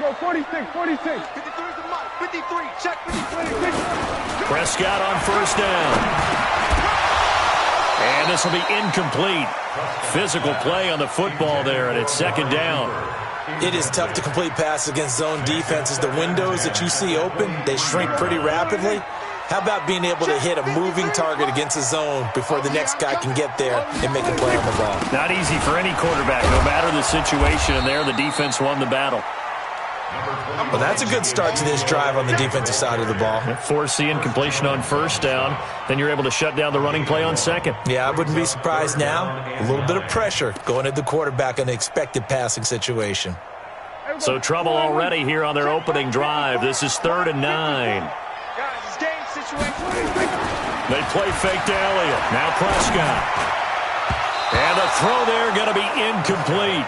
go 46, 46. 53, check 53. Prescott on first down. And this will be incomplete. Physical play on the football there, and it's second down. It is tough to complete passes against zone defenses. The windows that you see open, they shrink pretty rapidly. How about being able to hit a moving target against a zone before the next guy can get there and make a play on the ball? Not easy for any quarterback, no matter the situation, and there the defense won the battle. Well, that's a good start to this drive on the defensive side of the ball. Force the incompletion on first down. Then you're able to shut down the running play on second. Yeah, I wouldn't be surprised now. A little bit of pressure going at the quarterback in an expected passing situation. So trouble already here on their opening drive. This is 3rd and 9. They play fake to Elliott. Now Prescott. And the throw there going to be incomplete.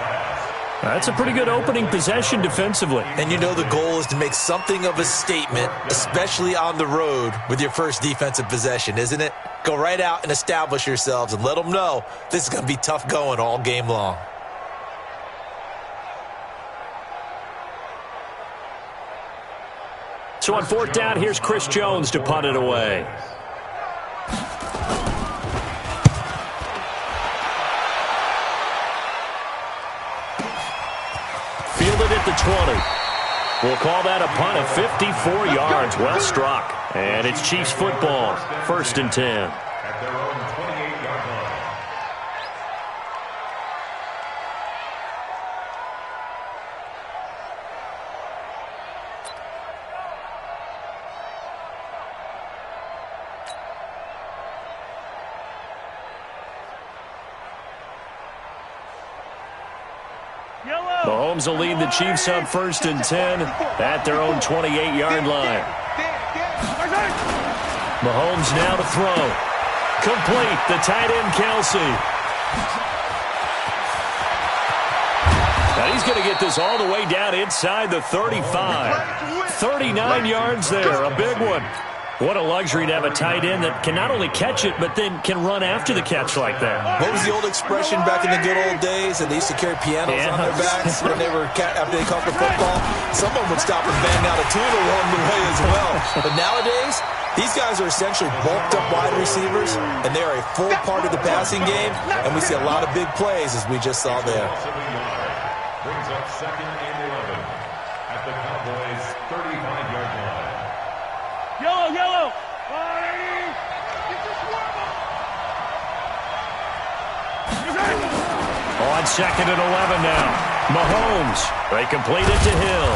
That's a pretty good opening possession defensively. And you know the goal is to make something of a statement, especially on the road with your first defensive possession, isn't it? Go right out and establish yourselves and let them know this is going to be tough going all game long. So on 4th down, here's Chris Jones to punt it away. Fielded at the 20. We'll call that a punt of 54 yards. Well struck. And it's Chiefs football. 1st and 10. At their own 28-yard line. Mahomes will lead the Chiefs on 1st and 10 at their own 28-yard line. Mahomes now to throw. Complete. The tight end, Kelsey. Now he's going to get this all the way down inside the 35. 39 yards there. A big one. What a luxury to have a tight end that can not only catch it, but then can run after the catch like that. What was the old expression back in the good old days? And they used to carry pianos on their backs when they were after they caught the football. Someone would stop and bang out a tune along the way as well. But nowadays, these guys are essentially bulked up wide receivers, and they are a full part of the passing game. And we see a lot of big plays as we just saw there. Brings up 2nd and 11 at the Cowboys' 35-yard line. Yellow, yellow. On 2nd and 11 now. Mahomes. They complete it to Hill.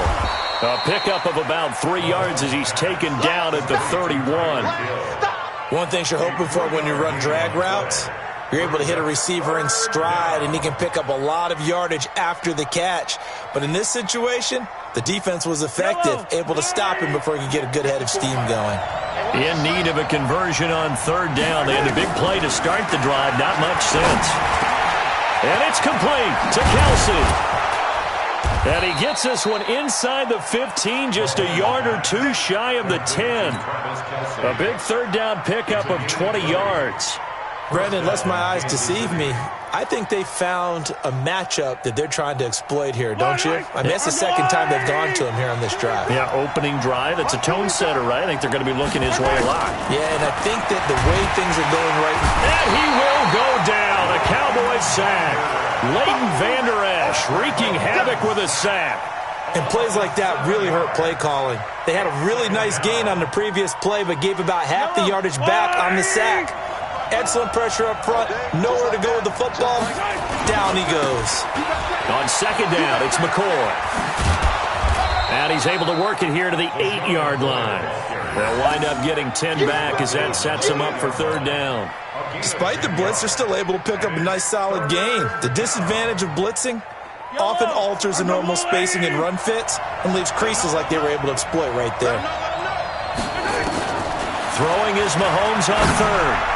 A pickup of about 3 yards as he's taken down at the 31. One thing you're hoping for when you run drag routes, you're able to hit a receiver in stride, and he can pick up a lot of yardage after the catch. But in this situation, the defense was effective, able to stop him before he could get a good head of steam going. In need of a conversion on 3rd down. They had a big play to start the drive. Not much sense. And it's complete to Kelsey. And he gets this one inside the 15, just a yard or two shy of the 10. A big 3rd down pickup of 20 yards. Brendan, unless my eyes deceive me, I think they found a matchup that they're trying to exploit here, don't you? I mean, that's the second time they've gone to him here on this drive. Yeah, opening drive. It's a tone setter, right? I think they're going to be looking his way a lot. Yeah, and I think that the way things are going right now. And he will go down. A Cowboys sack. Leighton Vander Esch wreaking havoc with a sack. And plays like that really hurt play calling. They had a really nice gain on the previous play, but gave about half the yardage back on the sack. Excellent pressure up front. Nowhere to go with the football. Down he goes. On 2nd down, it's McCoy. And he's able to work it here to the 8-yard line. They'll wind up getting 10 back as that sets them up for 3rd down. Despite the blitz, they're still able to pick up a nice solid gain. The disadvantage of blitzing often alters the normal spacing and run fits and leaves creases like they were able to exploit right there. Throwing is Mahomes on 3rd.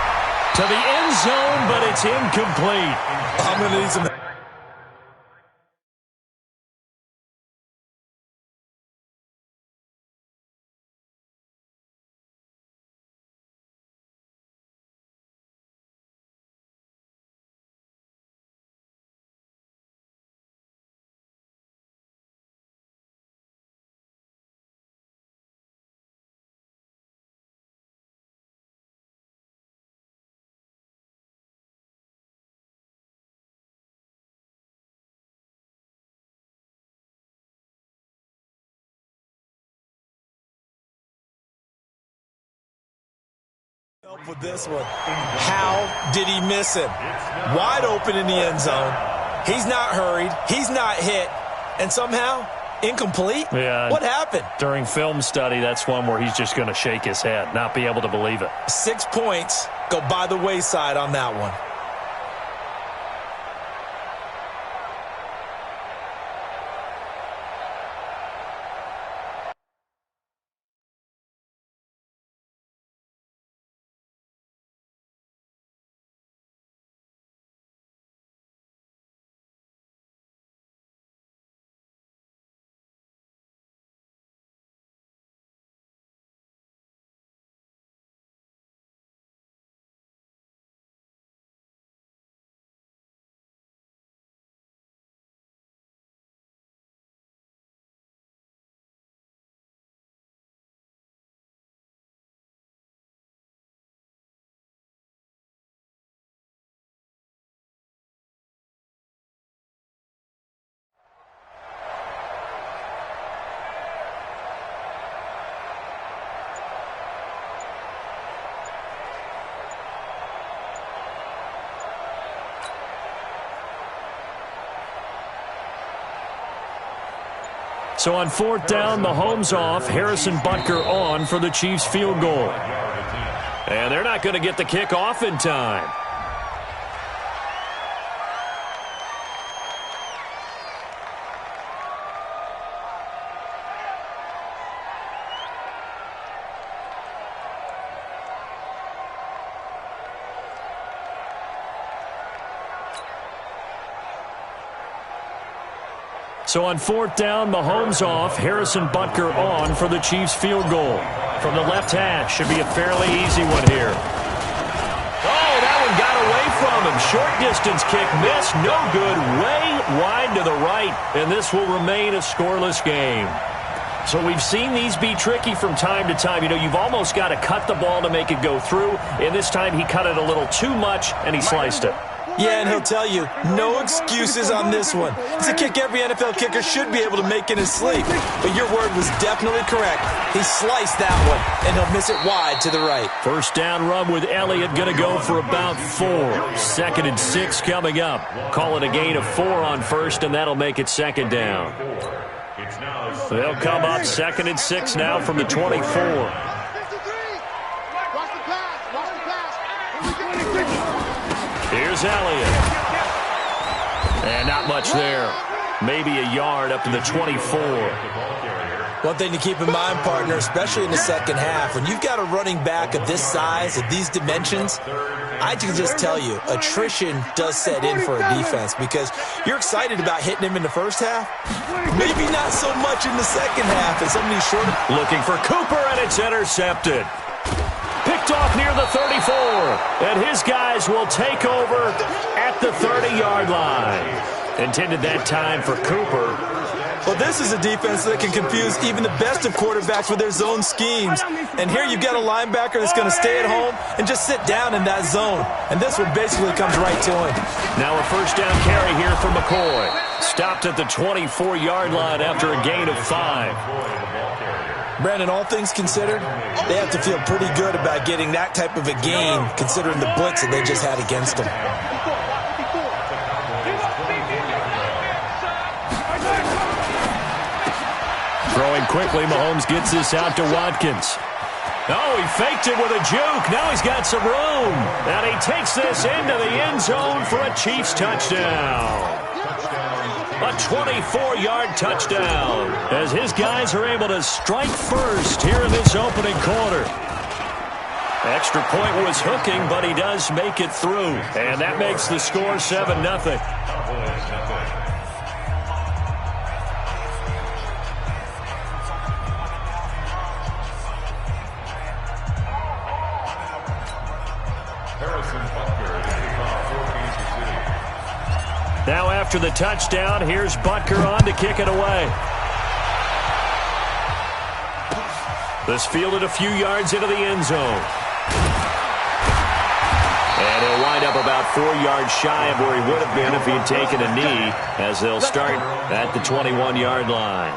To the end zone, but it's incomplete. I'm going to need some Help with this one. How did he miss him? Wide open in the end zone. He's not hurried. He's not hit. And somehow, incomplete? Yeah. What happened? During film study, that's one where he's just going to shake his head, not be able to believe it. 6 points go by the wayside on that one. So on 4th down, Mahomes off, Harrison Butker on for the Chiefs field goal. And they're not going to get the kick off in time. So on 4th down, Mahomes off, Harrison Butker on for the Chiefs field goal. From the left hash, should be a fairly easy one here. Oh, that one got away from him. Short distance kick missed, no good, way wide to the right, and this will remain a scoreless game. So we've seen these be tricky from time to time. You know, you've almost got to cut the ball to make it go through, and this time he cut it a little too much, and he sliced it. Yeah, and he'll tell you, no excuses on this one. It's a kick every NFL kicker should be able to make in his sleep. But your word was definitely correct. He sliced that one, and he'll miss it wide to the right. First down run with Elliott, going to go for about 4. 2nd and 6 coming up. Call it a gain of 4 on first, and that'll make it 2nd down. They'll come up 2nd and 6 now from the 24. Here's Elliott. And not much there. Maybe a yard up to the 24. One thing to keep in mind, partner, especially in the second half, when you've got a running back of this size, of these dimensions, I can just tell you, attrition does set in for a defense because you're excited about hitting him in the first half. Maybe not so much in the second half as some of these shorter. Looking for Cooper, and it's intercepted. Picked off near the 34, and his guys will take over at the 30-yard line. Intended that time for Cooper. Well, this is a defense that can confuse even the best of quarterbacks with their zone schemes. And here you've got a linebacker that's going to stay at home and just sit down in that zone. And this one basically comes right to him. Now a first down carry here for McCoy. Stopped at the 24-yard line after a gain of 5. Brandon, all things considered, they have to feel pretty good about getting that type of a gain considering the blitz that they just had against them. Throwing quickly, Mahomes gets this out to Watkins. Oh, he faked it with a juke. Now he's got some room. And he takes this into the end zone for a Chiefs touchdown. A 24-yard touchdown as his guys are able to strike first here in this opening quarter. Extra point was hooking, but he does make it through. And that makes the score 7-0. Now after the touchdown, here's Butker on to kick it away. This fielded a few yards into the end zone. And he'll wind up about 4 yards shy of where he would have been if he'd taken a knee, as they'll start at the 21-yard line.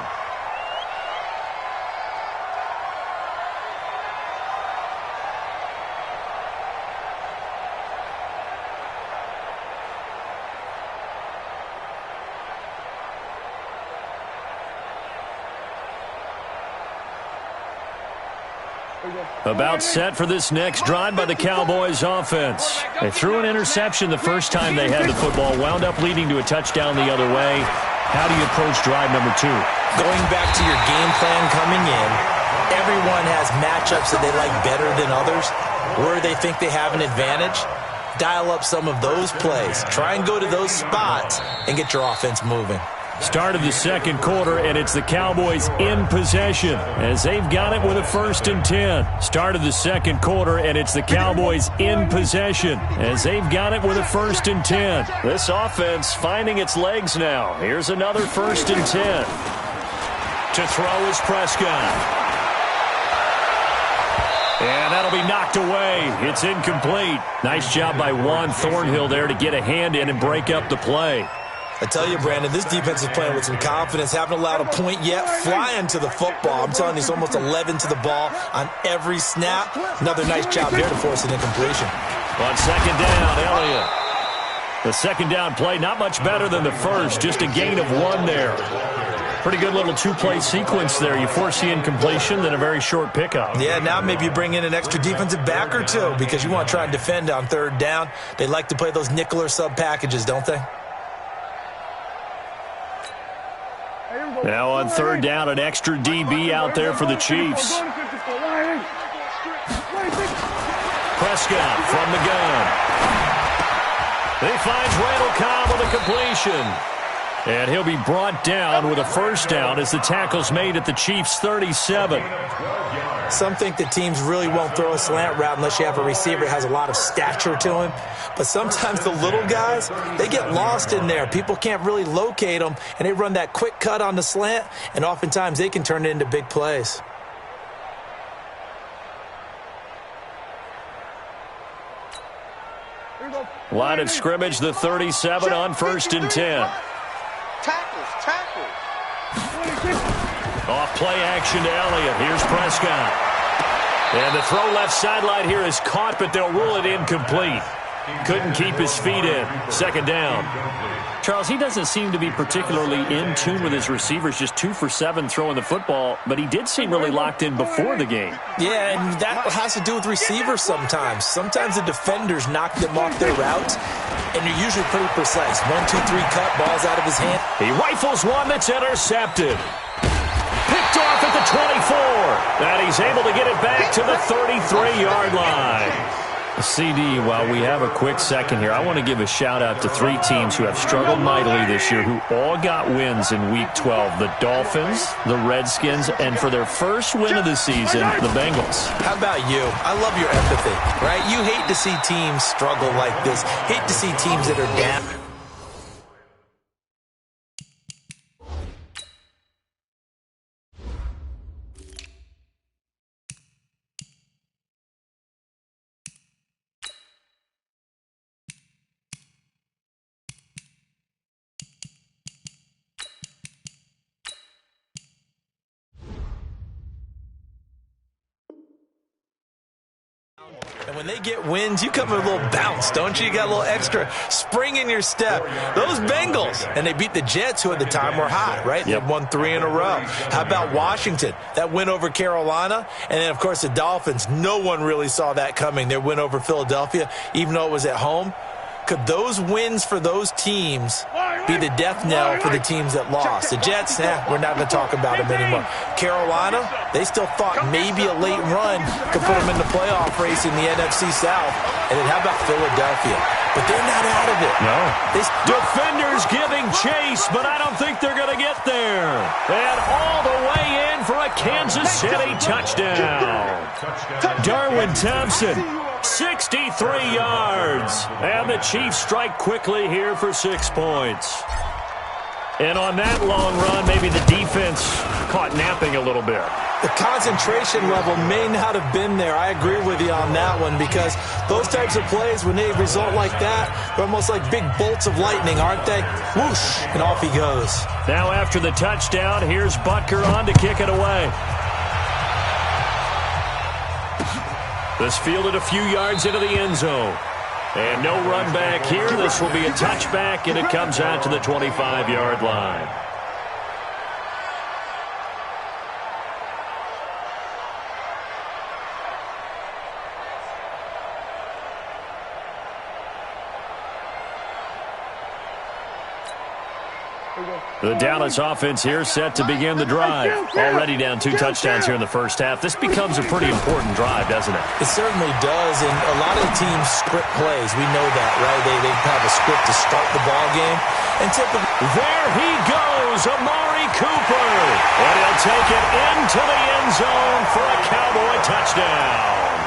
About set for this next drive by the Cowboys offense. They threw an interception the first time they had the football, wound up leading to a touchdown the other way. How do you approach drive number 2? Going back to your game plan coming in, everyone has matchups that they like better than others, where they think they have an advantage. Dial up some of those plays. Try and go to those spots and get your offense moving. Start of the second quarter, and it's the Cowboys in possession as they've got it with a 1st and 10. Start of the second quarter, and it's the Cowboys in possession as they've got it with a 1st and 10. This offense finding its legs now. Here's another 1st and 10. To throw is Prescott. And that'll be knocked away. It's incomplete. Nice job by Juan Thornhill there to get a hand in and break up the play. I tell you, Brandon, this defense is playing with some confidence. Haven't allowed a point yet. Flying to the football. I'm telling you, it's almost 11 to the ball on every snap. Another nice job there to force an incompletion. On second down, Elliott. The second down play, not much better than the first. Just a gain of 1 there. Pretty good little 2-play sequence there. You force the incompletion, then a very short pickup. Yeah, now maybe you bring in an extra defensive back or two because you want to try and defend on third down. They like to play those nickel or sub packages, don't they? Now on third down, an extra DB out there for the Chiefs. Prescott from the gun. He finds Randall Cobb with a completion. And he'll be brought down with a 1st down as the tackle's made at the Chiefs' 37. Some think that teams really won't throw a slant route unless you have a receiver that has a lot of stature to him. But sometimes the little guys, they get lost in there. People can't really locate them, and they run that quick cut on the slant, and oftentimes they can turn it into big plays. Line of scrimmage, the 37 on 1st and 10. Tackles. Off play action to Elliott. Here's Prescott. And the throw left sideline here is caught, but they'll rule it incomplete. Couldn't keep his feet in. Second down. Charles, he doesn't seem to be particularly in tune with his receivers, just 2 for 7 throwing the football, but he did seem really locked in before the game. Yeah, and that has to do with receivers sometimes. Sometimes the defenders knock them off their routes, and they're usually pretty precise. 1, 2, 3 cut, ball's out of his hand. He rifles one that's intercepted. Picked off at the 24, and he's able to get it back to the 33-yard line. CD, while we have a quick second here, I want to give a shout-out to 3 teams who have struggled mightily this year, who all got wins in Week 12. The Dolphins, the Redskins, and for their first win of the season, the Bengals. How about you? I love your empathy, right? You hate to see teams struggle like this. Hate to see teams that are down. And when they get wins, you come with a little bounce, don't you? You got a little extra spring in your step. Those Bengals, and they beat the Jets, who at the time were hot, right? Yep. They won 3 in a row. How about Washington? That win over Carolina. And then, of course, the Dolphins. No one really saw that coming. Their win over Philadelphia, even though it was at home. Could those wins for those teams be the death knell for the teams that lost? The Jets, we're not going to talk about them anymore. Carolina, they still thought maybe a late run could put them in the playoff race in the NFC South. And then how about Philadelphia? But they're not out of it. No. Defenders giving chase, but I don't think they're going to get there. And all the way in for a Kansas City touchdown. Darwin Thompson. 63 yards. And the Chiefs strike quickly here for 6 points. And on that long run, maybe the defense caught napping a little bit. The concentration level may not have been there. I agree with you on that one, because those types of plays, when they result like that, they're almost like big bolts of lightning, aren't they? Whoosh, and off he goes. Now after the touchdown, here's Butker on to kick it away. This fielded a few yards into the end zone. And no run back here. This will be a touchback, and it comes out to the 25-yard line. The Dallas offense here set to begin the drive. Already down 2 touchdowns here in the first half. This becomes a pretty important drive, doesn't it? It certainly does, and a lot of the teams script plays. We know that, right? They have a script to start the ball game. And typically, there he goes, Amari Cooper. And he'll take it into the end zone for a Cowboy touchdown.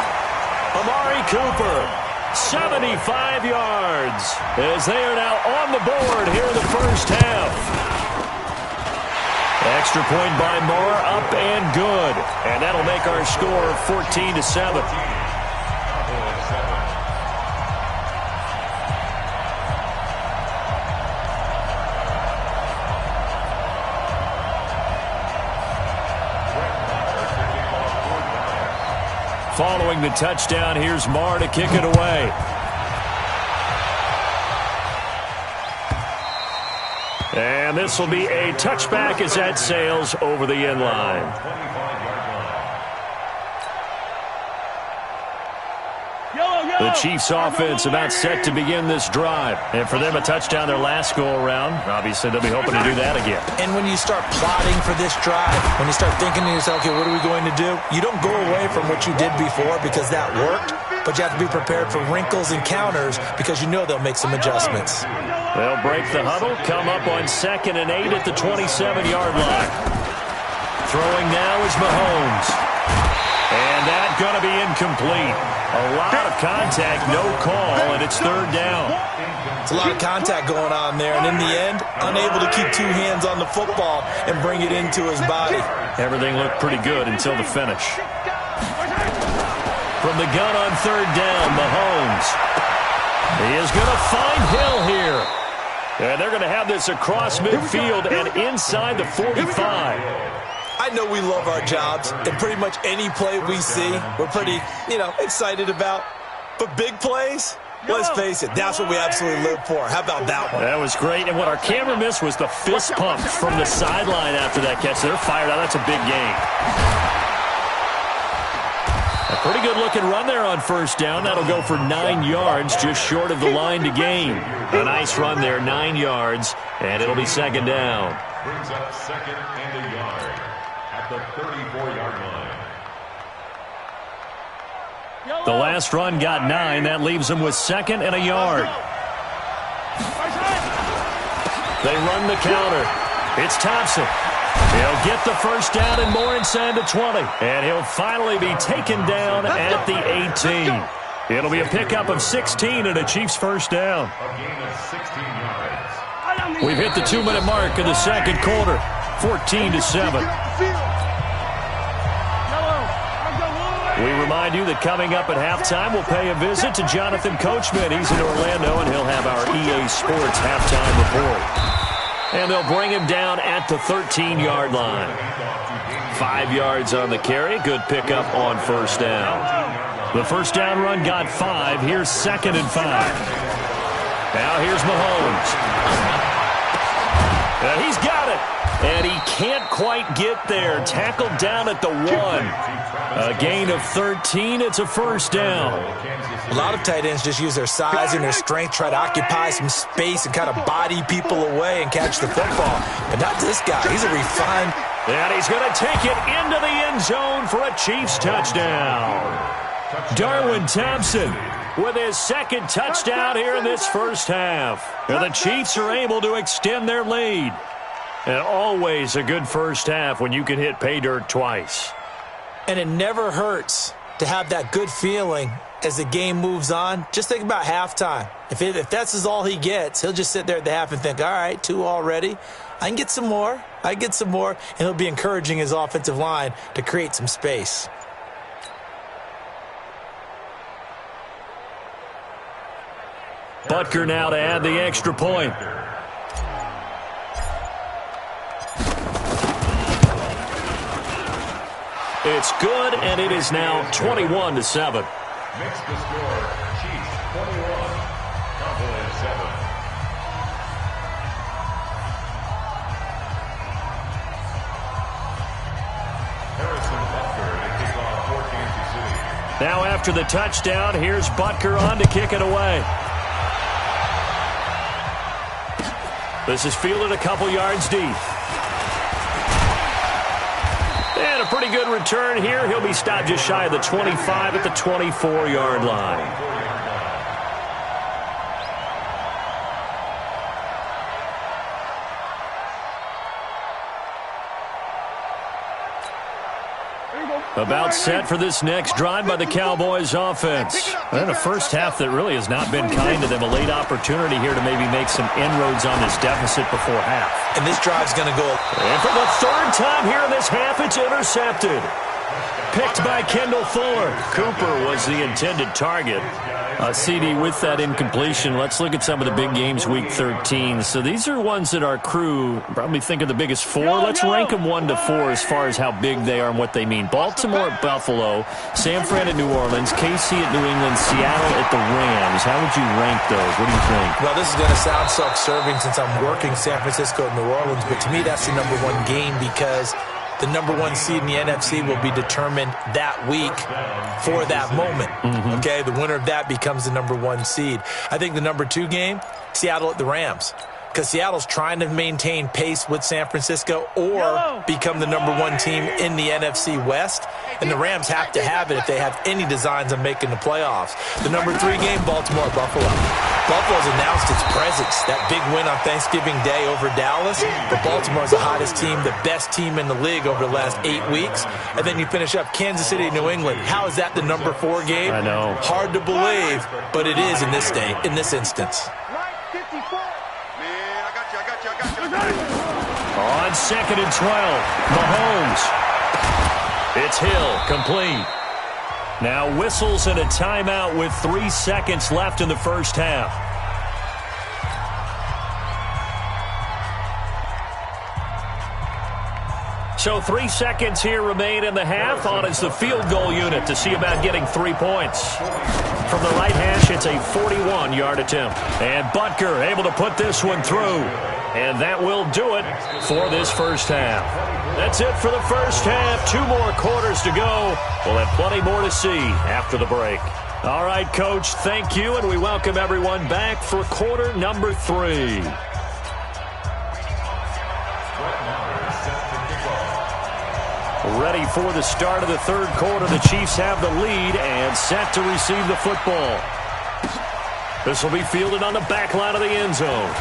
Amari Cooper, 75 yards, as they are now on the board here in the first half. Extra point by Moore, up and good. And that'll make our score 14-7. Following the touchdown, here's Moore to kick it away. And this will be a touchback as that sails over the end line. The Chiefs offense about set to begin this drive. And for them, a touchdown their last go-around. Obviously, they'll be hoping to do that again. And when you start plotting for this drive, when you start thinking to yourself, okay, what are we going to do? You don't go away from what you did before because that worked, but you have to be prepared for wrinkles and counters because you know they'll make some adjustments. They'll break the huddle, come up on 2nd and 8 at the 27-yard line. Throwing now is Mahomes. And that's going to be incomplete. A lot of contact, no call, and it's 3rd down. It's a lot of contact going on there, and in the end, unable to keep 2 hands on the football and bring it into his body. Everything looked pretty good until the finish. From the gun on 3rd down, Mahomes. He is going to find Hill here. And they're going to have this across midfield and inside the 45. I know we love our jobs, and pretty much any play we see, we're pretty, excited about. But big plays, let's face it, that's what we absolutely live for. How about that one? That was great, and what our camera missed was the fist pump from the sideline after that catch. They're fired out. That's a big gain. A pretty good-looking run there on 1st down. That'll go for 9 yards, just short of the line to gain. A nice run there, 9 yards, and it'll be 2nd down. Brings up 2nd and a yard at the 34-yard line. The last run got 9. That leaves them with 2nd and a yard. They run the counter. It's Thompson. He'll get the 1st down and more inside the 20. And he'll finally be taken down at the 18. It'll be a pickup of 16 and a Chiefs 1st down. A gain of 16 yards. We've hit the 2-minute mark in the 2nd quarter. 14-7. We remind you that coming up at halftime, we'll pay a visit to Jonathan Coachman. He's in Orlando, and he'll have our EA Sports halftime report. And they'll bring him down at the 13-yard line. 5 yards on the carry. Good pickup on 1st down. The 1st down run got 5. Here's 2nd and 5. Now here's Mahomes. He's got it. And he can't quite get there. Tackled down at the 1. A gain of 13. It's a 1st down. A lot of tight ends just use their size and their strength, try to occupy some space and kind of body people away and catch the football. But not this guy. He's a refined. And he's going to take it into the end zone for a Chiefs touchdown. Darwin Thompson with his 2nd touchdown here in this 1st half. And the Chiefs are able to extend their lead. And always a good 1st half when you can hit pay dirt twice. And it never hurts to have that good feeling as the game moves on. Just think about halftime. If that's all he gets, he'll just sit there at the half and think, all right, 2 already. I can get some more. And he'll be encouraging his offensive line to create some space. Butker now to add the extra point. It's good, and it is now 21-7. Makes the score Chiefs 21, Cowboys 7. Harrison Butker to kick off for Kansas City. Now after the touchdown, here's Butker on to kick it away. This is fielded a couple yards deep. And a pretty good return here. He'll be stopped just shy of the 25 at the 24-yard line. About set for this next drive by the Cowboys offense. And a first half that really has not been kind to them. A late opportunity here to maybe make some inroads on this deficit before half. And this drive's going to go. And for the third time here in this half, it's intercepted. Picked by Kendall Fuller. Cooper was the intended target. CD, with that incompletion, let's look at some of the big games week 13. So these are ones that our crew probably think are the biggest four. Let's rank them 1 to 4 as far as how big they are and what they mean. Baltimore at Buffalo, San Fran at New Orleans, KC at New England, Seattle at the Rams. How would you rank those? What do you think? Well, this is going to sound self-serving since I'm working San Francisco and New Orleans, but to me that's the number one game because the number one seed in the NFC will be determined that week for that moment. Okay, the winner of that becomes the number one seed. I think the number 2 game, Seattle at the Rams, because Seattle's trying to maintain pace with San Francisco or become the number 1 team in the NFC West, and the Rams have to have it if they have any designs on making the playoffs. The number 3 game, Baltimore at Buffalo. Buffalo's announced its presence, that big win on Thanksgiving Day over Dallas, but Baltimore's the hottest team, the best team in the league over the last 8 weeks, and then you finish up Kansas City, New England. How is that the number 4 game? I know. Hard to believe, but it is in this state, in this instance. On 2nd and 12, Mahomes. It's Hill, complete. Now whistles and a timeout with 3 seconds left in the first half. So 3 seconds here remain in the half. On is the field goal unit to see about getting 3 points. From the right hash, it's a 41-yard attempt. And Butker able to put this one through. And that will do it for this first half. That's it for the first half. 2 more quarters to go. We'll have plenty more to see after the break. All right, Coach, thank you, and we welcome everyone back for quarter number 3. Ready for the start of the third quarter. The Chiefs have the lead and set to receive the football. This will be fielded on the back line of the end zone.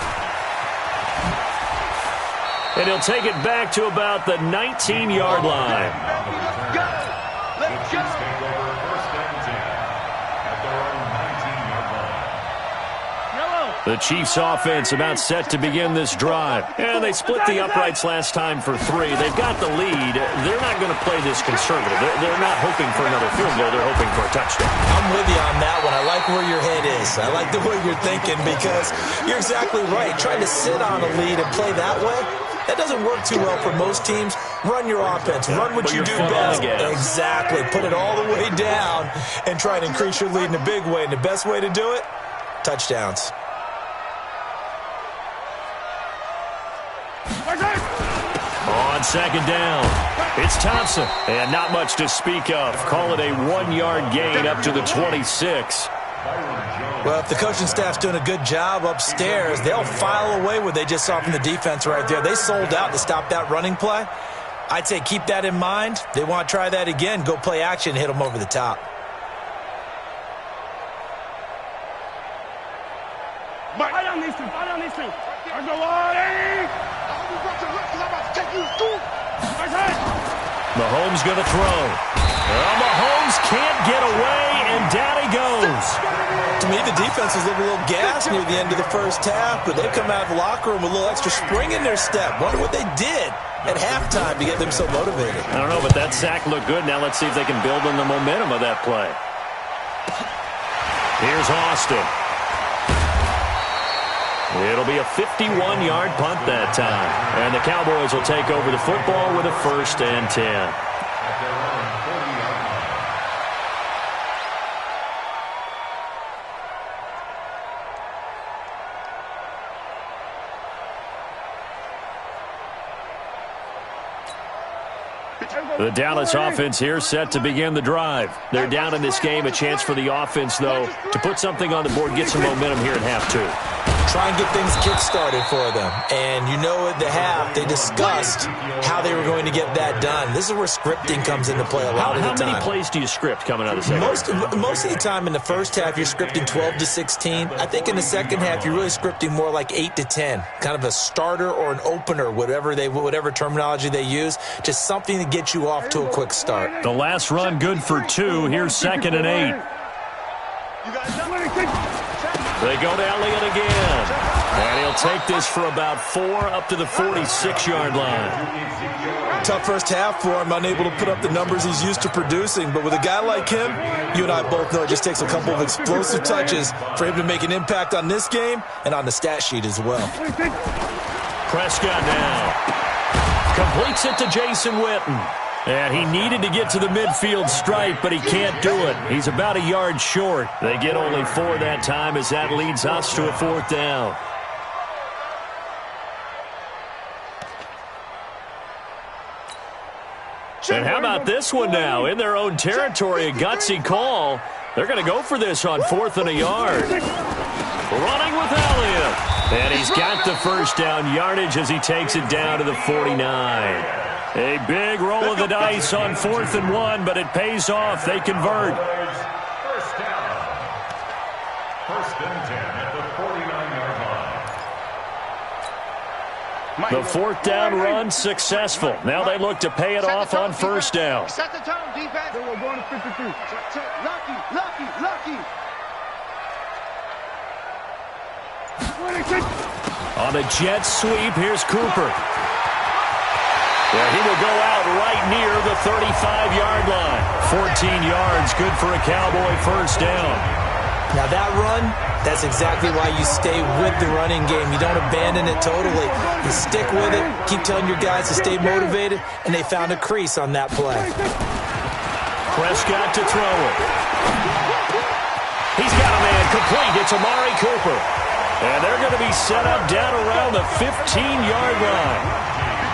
And he'll take it back to about the 19-yard line. Let's go. Take over 1st and 10 at their own 19-yard line. The Chiefs offense about set to begin this drive. And they split the uprights last time for 3. They've got the lead. They're not going to play this conservative. They're not hoping for another field goal. They're hoping for a touchdown. I'm with you on that one. I like where your head is. I like the way you're thinking because you're exactly right. Trying to sit on a lead and play that way, that doesn't work too well for most teams. Run your offense. Run what you do best. Exactly. Put it all the way down and try to increase your lead in a big way. And the best way to do it, touchdowns. On 2nd down, it's Thompson. And not much to speak of. Call it a 1-yard gain up to the 26. Well, if the coaching staff's doing a good job upstairs, they'll file away what they just saw from the defense right there. They sold out to stop that running play. I'd say keep that in mind. They want to try that again. Go play action, hit them over the top. Mahomes going to throw. Well, Mahomes can't get away, and down he goes. To me, the defense was a little gas near the end of the first half, but they've come out of the locker room with a little extra spring in their step. Wonder what they did at halftime to get them so motivated. I don't know, but that sack looked good. Now let's see if they can build on the momentum of that play. Here's Austin. It'll be a 51-yard punt that time. And the Cowboys will take over the football with a 1st and 10. The Dallas offense here set to begin the drive. They're down in this game. A chance for the offense, though, to put something on the board, get some momentum here in half 2. try and get things kick-started for them. And you know at the half, they discussed how they were going to get that done. This is where scripting comes into play a lot of the time. How many plays do you script coming out of the second? Most of the time in the first half, you're scripting 12 to 16. I think in the second half, you're really scripting more like 8 to 10. Kind of a starter or an opener, whatever terminology they use. Just something to get you off to a quick start. The last run good for 2. Here's 2nd and 8. They go to Elliott again. And he'll take this for about 4 up to the 46-yard line. Tough first half for him, unable to put up the numbers he's used to producing. But with a guy like him, you and I both know it just takes a couple of explosive touches for him to make an impact on this game and on the stat sheet as well. Prescott now completes it to Jason Witten. And he needed to get to the midfield stripe, but he can't do it. He's about a yard short. They get only 4 that time as that leads us to a 4th down. And how about this one now? In their own territory, a gutsy call. They're going to go for this on 4th and a yard. Running with Elliott. And he's got the first down yardage as he takes it down to the 49. A big roll of the dice on 4th and 1, but it pays off. They convert. First down. 1st and 10 at the 49-yard line. The 4th down run successful. Now they look to pay it off on 1st down. Set the tone, defense. We're going to 52. Lucky. On a jet sweep, here's Cooper. Yeah, he will go out right near the 35-yard line. 14 yards, good for a Cowboy first down. Now that run, that's exactly why you stay with the running game. You don't abandon it totally. You stick with it, keep telling your guys to stay motivated, and they found a crease on that play. Prescott to throw it. He's got a man complete. It's Amari Cooper. And they're going to be set up down around the 15-yard line.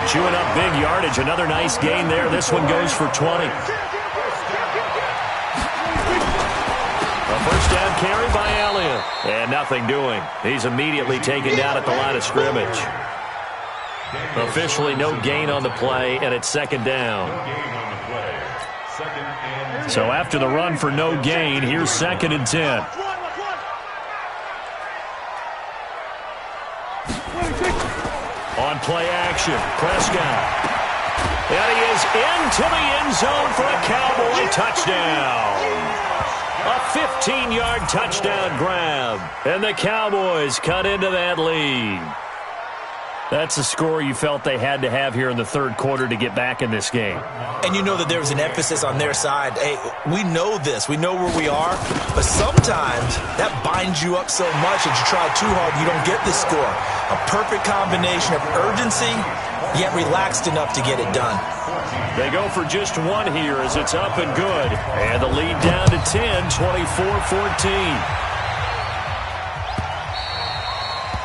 Chewing up big yardage. Another nice gain there. This one goes for 20. A first down carry by Elliott. And nothing doing. He's immediately taken down at the line of scrimmage. Officially no gain on the play, and it's 2nd down. So after the run for no gain, here's 2nd and 10. On play action, Prescott. And he is into the end zone for a Cowboy touchdown. A 15-yard touchdown grab. And the Cowboys cut into that lead. That's a score you felt they had to have here in the 3rd quarter to get back in this game. And you know that there was an emphasis on their side. Hey, we know this. We know where we are. But sometimes that binds you up so much that you try too hard, you don't get the score. A perfect combination of urgency, yet relaxed enough to get it done. They go for just 1 here as it's up and good. And the lead down to 10, 24-14.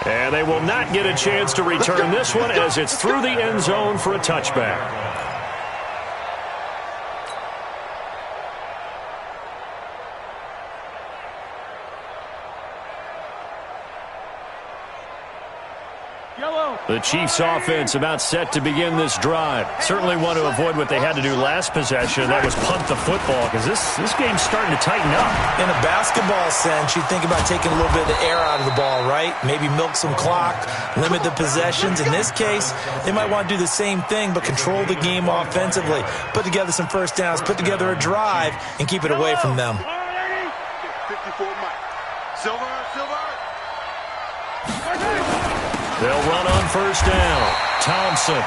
And they will not get a chance to return this one as it's through the end zone for a touchback. The Chiefs offense about set to begin this drive. Certainly want to avoid what they had to do last possession. That was punt the football because this game's starting to tighten up. In a basketball sense, you think about taking a little bit of the air out of the ball, right? Maybe milk some clock, limit the possessions. In this case, they might want to do the same thing but control the game offensively. Put together some first downs, put together a drive, and keep it away from them. 54 Mike. Silver. They'll run on first down. Thompson.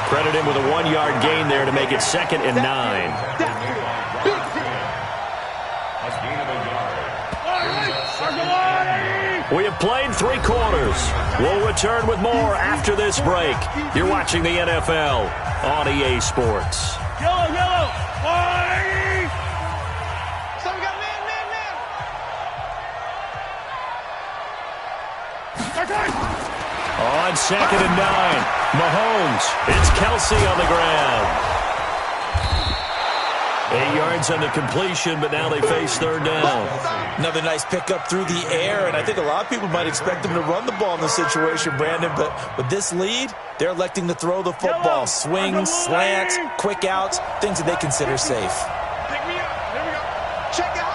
Credit him with a 1-yard gain there to make it 2nd and 9. We have played 3 quarters. We'll return with more after this break. You're watching the NFL on EA Sports. Yellow. On 2nd and 9, Mahomes. It's Kelsey on the ground. 8 yards on the completion, but now they face third down. Another nice pickup through the air, and I think a lot of people might expect them to run the ball in this situation, Brandon, but with this lead, they're electing to throw the football. Swings, slants, quick outs, things that they consider safe. Pick me up. Here we go. Check out.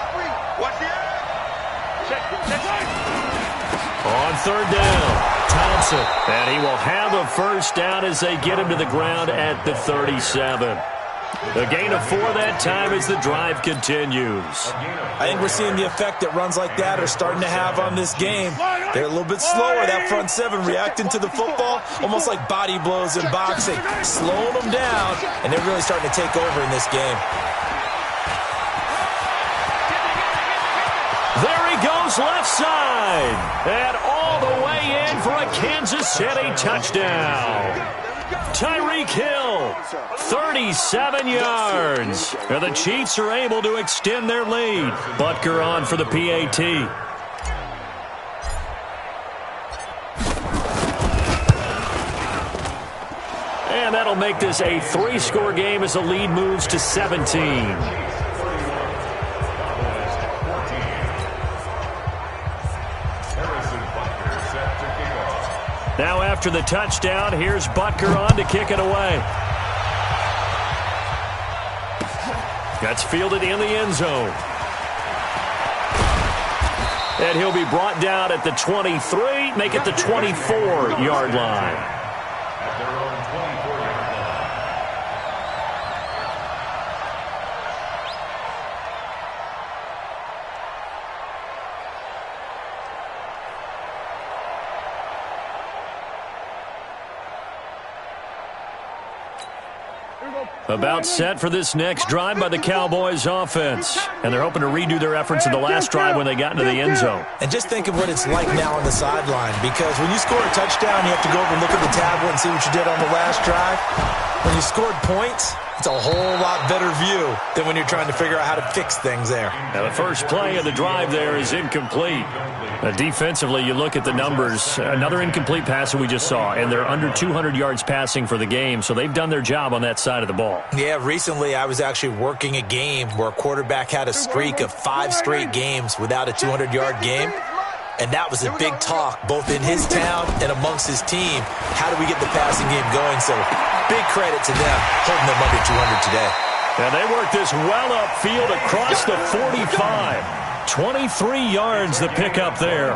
Watch the air. Check. On third down, Thompson. And he will have a first down as they get him to the ground at the 37. A gain of 4 that time as the drive continues. I think we're seeing the effect that runs like that are starting to have on this game. They're a little bit slower, that front seven, reacting to the football, almost like body blows in boxing, slowing them down, and they're really starting to take over in this game. There he goes left side, and all the way in for a Kansas City touchdown. Tyreek Hill, 37 yards. And the Chiefs are able to extend their lead. Butker on for the PAT. And that'll make this a 3-score game as the lead moves to 17. Now after the touchdown, here's Butker on to kick it away. That's fielded in the end zone. And he'll be brought down at the 23, make it the 24-yard line. At their own 24-yard line. About set for this next drive by the Cowboys offense. And they're hoping to redo their efforts in the last drive when they got into the end zone. And just think of what it's like now on the sideline, because when you score a touchdown, you have to go over and look at the tablet and see what you did on the last drive. When you scored points, it's a whole lot better view than when you're trying to figure out how to fix things there. Now the first play of the drive there is incomplete. Defensively, you look at the numbers. Another incomplete pass that we just saw, and they're under 200 yards passing for the game, so they've done their job on that side of the ball. Yeah, recently I was actually working a game where a quarterback had a streak of 5 straight games without a 200-yard game. And that was a big talk, both in his town and amongst his team. How do we get the passing game going? So big credit to them, holding them under 200 today. And they work this well upfield across the 45. 23 yards the pickup there.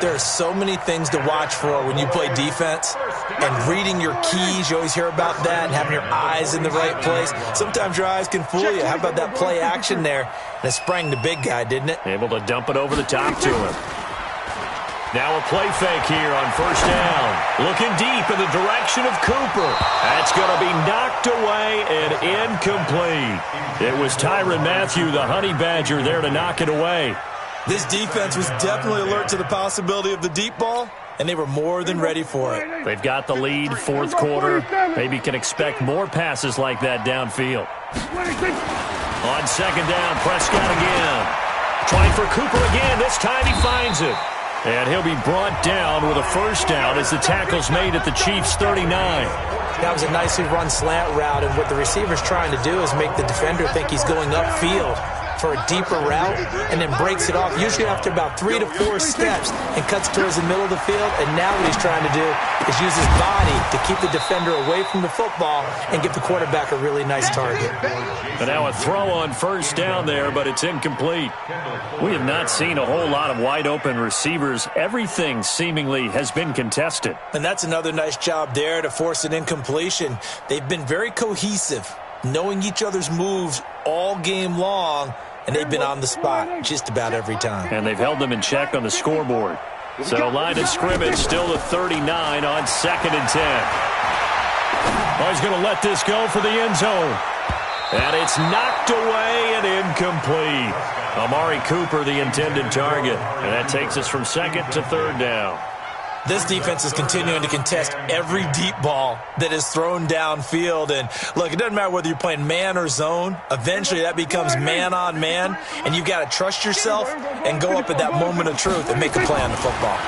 There are so many things to watch for when you play defense. And reading your keys, you always hear about that, and having your eyes in the right place. Sometimes your eyes can fool you. How about that play action there? And it sprang the big guy, didn't it? Able to dump it over the top to him. Now a play fake here on first down. Looking deep in the direction of Cooper. That's going to be knocked away and incomplete. It was Tyrann Mathieu, the Honey Badger, there to knock it away. This defense was definitely alert to the possibility of the deep ball, and they were more than ready for it. They've got the lead, fourth quarter. Maybe can expect more passes like that downfield. On second down, Prescott again. Trying for Cooper again. This time he finds it. And he'll be brought down with a first down as the tackle's made at the Chiefs' 39. That was a nicely run slant route, and what the receiver's trying to do is make the defender think he's going upfield for a deeper route, and then breaks it off, usually after about 3 to 4 steps, and cuts towards the middle of the field. And now what he's trying to do is use his body to keep the defender away from the football and give the quarterback a really nice target. And now a throw on first down there, but it's incomplete. We have not seen a whole lot of wide-open receivers. Everything seemingly has been contested. And that's another nice job there to force an incompletion. They've been very cohesive, knowing each other's moves all game long, and they've been on the spot just about every time. And they've held them in check on the scoreboard. So line of scrimmage still to 39 on 2nd and 10. Oh, he's going to let this go for the end zone. And it's knocked away and incomplete. Amari Cooper, the intended target. And that takes us from 2nd to 3rd down. This defense is continuing to contest every deep ball that is thrown downfield. And look, it doesn't matter whether you're playing man or zone. Eventually that becomes man on man, and you've got to trust yourself and go up at that moment of truth and make a play on the football.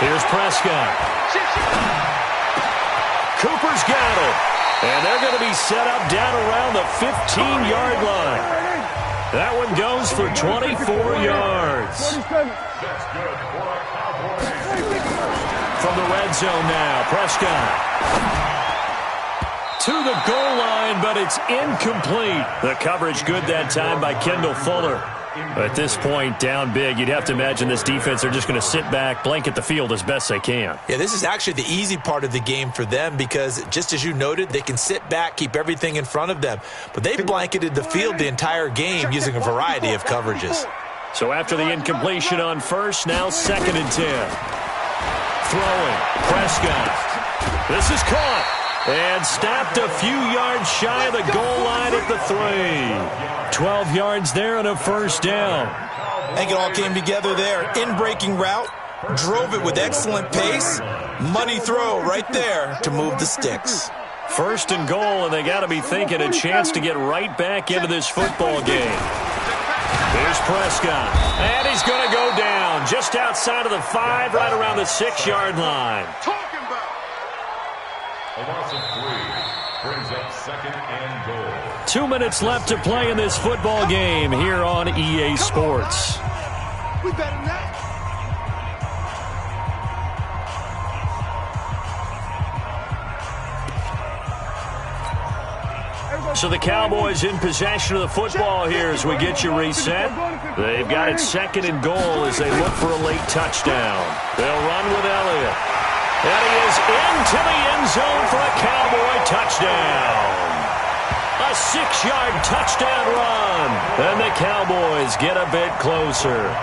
Here's Prescott. Cooper's got it. And they're going to be set up down around the 15-yard line. That one goes for 24 yards. That's good for a Cowboy. From the red zone now, Prescott. To the goal line, but it's incomplete. The coverage good that time by Kendall Fuller. At this point, down big, you'd have to imagine this defense are just going to sit back, blanket the field as best they can. Yeah, this is actually the easy part of the game for them because, just as you noted, they can sit back, keep everything in front of them. But they've blanketed the field the entire game using a variety of coverages. So after the incompletion on first, now 2nd and 10. Throwing, Prescott. This is caught. And stopped a few yards shy of the goal line at the 3. 12 yards there and a first down. I think it all came together there. In-breaking route, drove it with excellent pace. Money throw right there to move the sticks. 1st and goal, and they got to be thinking a chance to get right back into this football game. Here's Prescott. And he's going to go down just outside of the 5, right around the 6-yard line. A loss of 3 brings up 2nd and goal. 2 minutes left to play in this football game here on EA Sports. We better than that. So the Cowboys in possession of the football here as we get you reset. They've got it 2nd and goal as they look for a late touchdown. They'll run with Elliott. And he is into the end zone for a Cowboy touchdown. A 6-yard touchdown run. And the Cowboys get a bit closer.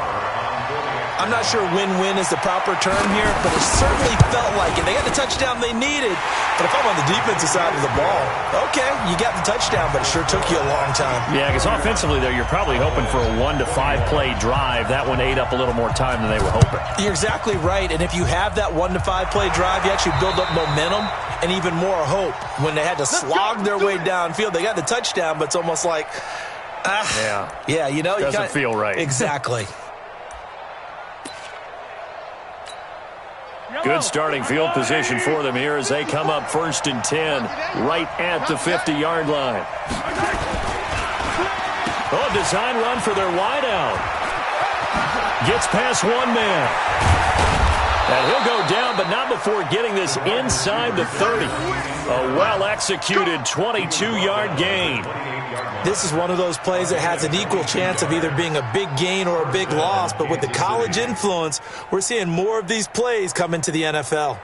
I'm not sure win-win is the proper term here, but it certainly felt like it. They got the touchdown they needed, but if I'm on the defensive side of the ball, okay, you got the touchdown, but it sure took you a long time. Yeah, because offensively, though, you're probably hoping for a 1 to 5 play drive. That one ate up a little more time than they were hoping. You're exactly right, and if you have that 1 to 5 play drive, you actually build up momentum and even more hope. When they had to slog their way downfield, they got the touchdown, but it's almost like, yeah, you know. Doesn't feel right. Exactly. Good starting field position for them here as they come up 1st and 10 right at the 50-yard line. Oh, design run for their wideout. Gets past one man. And he'll go down, but not before getting this inside the 30. A well-executed 22-yard gain. This is one of those plays that has an equal chance of either being a big gain or a big loss, but with the college influence, we're seeing more of these plays come into the NFL.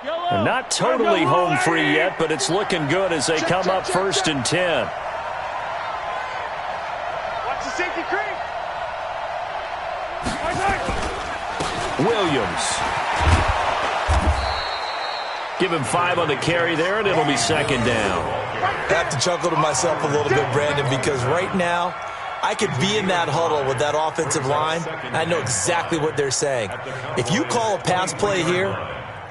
And not totally home free yet, but it's looking good as they come up 1st and 10. Watch the safety creep. Williams. Give him 5 on the carry there, and it'll be 2nd down. I have to chuckle to myself a little bit, Brandon, because right now I could be in that huddle with that offensive line, and I know exactly what they're saying. If you call a pass play here,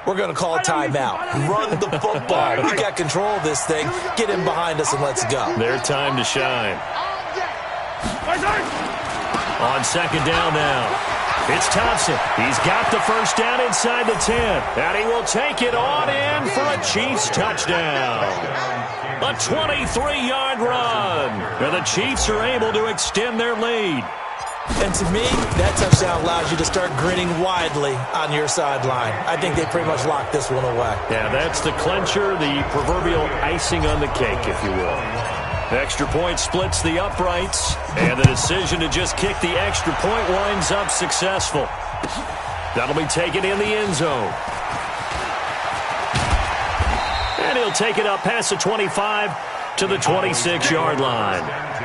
we're going to call a timeout. Run the football. We got control of this thing. Get in behind us and let's go. Their time to shine. On 2nd down now. It's Thompson. He's got the first down inside the 10. And he will take it on in for a Chiefs touchdown. A 23-yard run. And the Chiefs are able to extend their lead. And to me, that touchdown allows you to start grinning widely on your sideline. I think they pretty much locked this one away. Yeah, that's the clincher, the proverbial icing on the cake, if you will. Extra point splits the uprights, and the decision to just kick the extra point winds up successful. That'll be taken in the end zone. And he'll take it up past the 25 to the 26-yard line.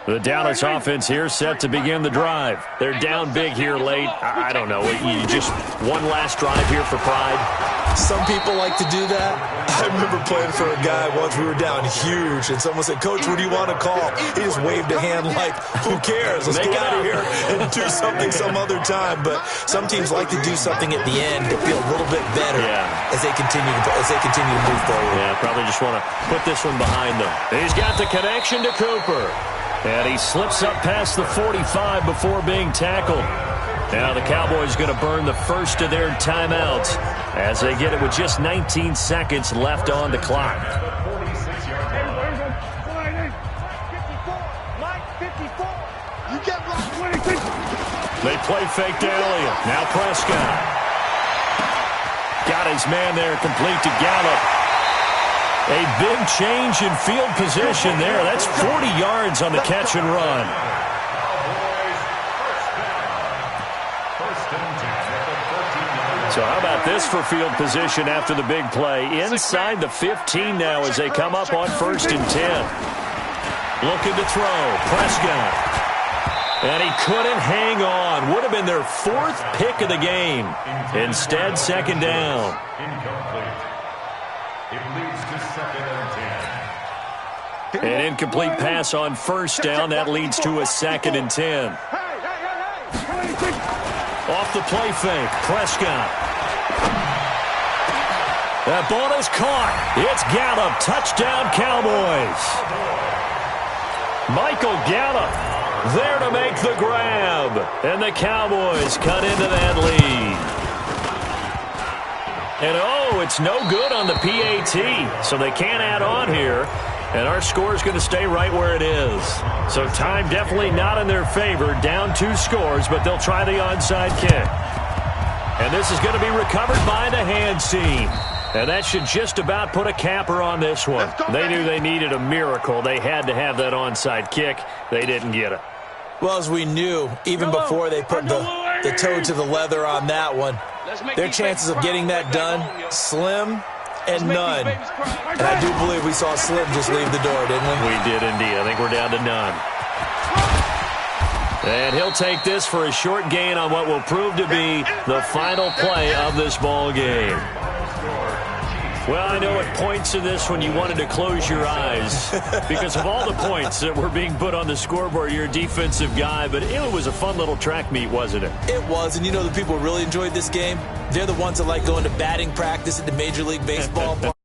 The Dallas offense here set to begin the drive. They're down big here late. I don't know. You just one last drive here for pride. Some people like to do that. I remember playing for a guy once. We were down huge, and someone said, "Coach, what do you want to call?" He just waved a hand like, "Who cares? Let's get out of here and do something some other time." But some teams like to do something at the end to feel a little bit better as they continue to move forward. Yeah, probably just want to put this one behind them. He's got the connection to Cooper, and he slips up past the 45 before being tackled. Now the Cowboys going to burn the first of their timeouts as they get it with just 19 seconds left on the clock. They play fake to Elliott. Now Prescott. Got his man there complete to Gallup. A big change in field position there. That's 40 yards on the catch and run. So how about this for field position after the big play? Inside the 15 now as they come up on 1st and 10. Looking to throw. Prescott. And he couldn't hang on. Would have been their 4th pick of the game. Instead, 2nd down. Incomplete. It leads to 2nd and 10. An incomplete pass on 1st down. That leads to a 2nd and 10. Off the play fake. Prescott. That ball is caught. It's Gallup. Touchdown, Cowboys. Michael Gallup there to make the grab. And the Cowboys cut into that lead. And, oh, it's no good on the PAT. So they can't add on here. And our score is going to stay right where it is. So time definitely not in their favor. Down 2 scores, but they'll try the onside kick. And this is going to be recovered by the hands team. And that should just about put a capper on this one. They knew they needed a miracle. They had to have that onside kick. They didn't get it. Well, as we knew, even before they put the toe to the leather on that one, their chances of getting that done, slim and none. And I do believe we saw Slim just leave the door, didn't we? We did indeed. I think we're down to none. And he'll take this for a short gain on what will prove to be the final play of this ball game. Well, I know at points in this when you wanted to close your eyes because of all the points that were being put on the scoreboard. You're a defensive guy, but it was a fun little track meet, wasn't it? It was, and you know the people who really enjoyed this game? They're the ones that like going to batting practice at the Major League Baseball park.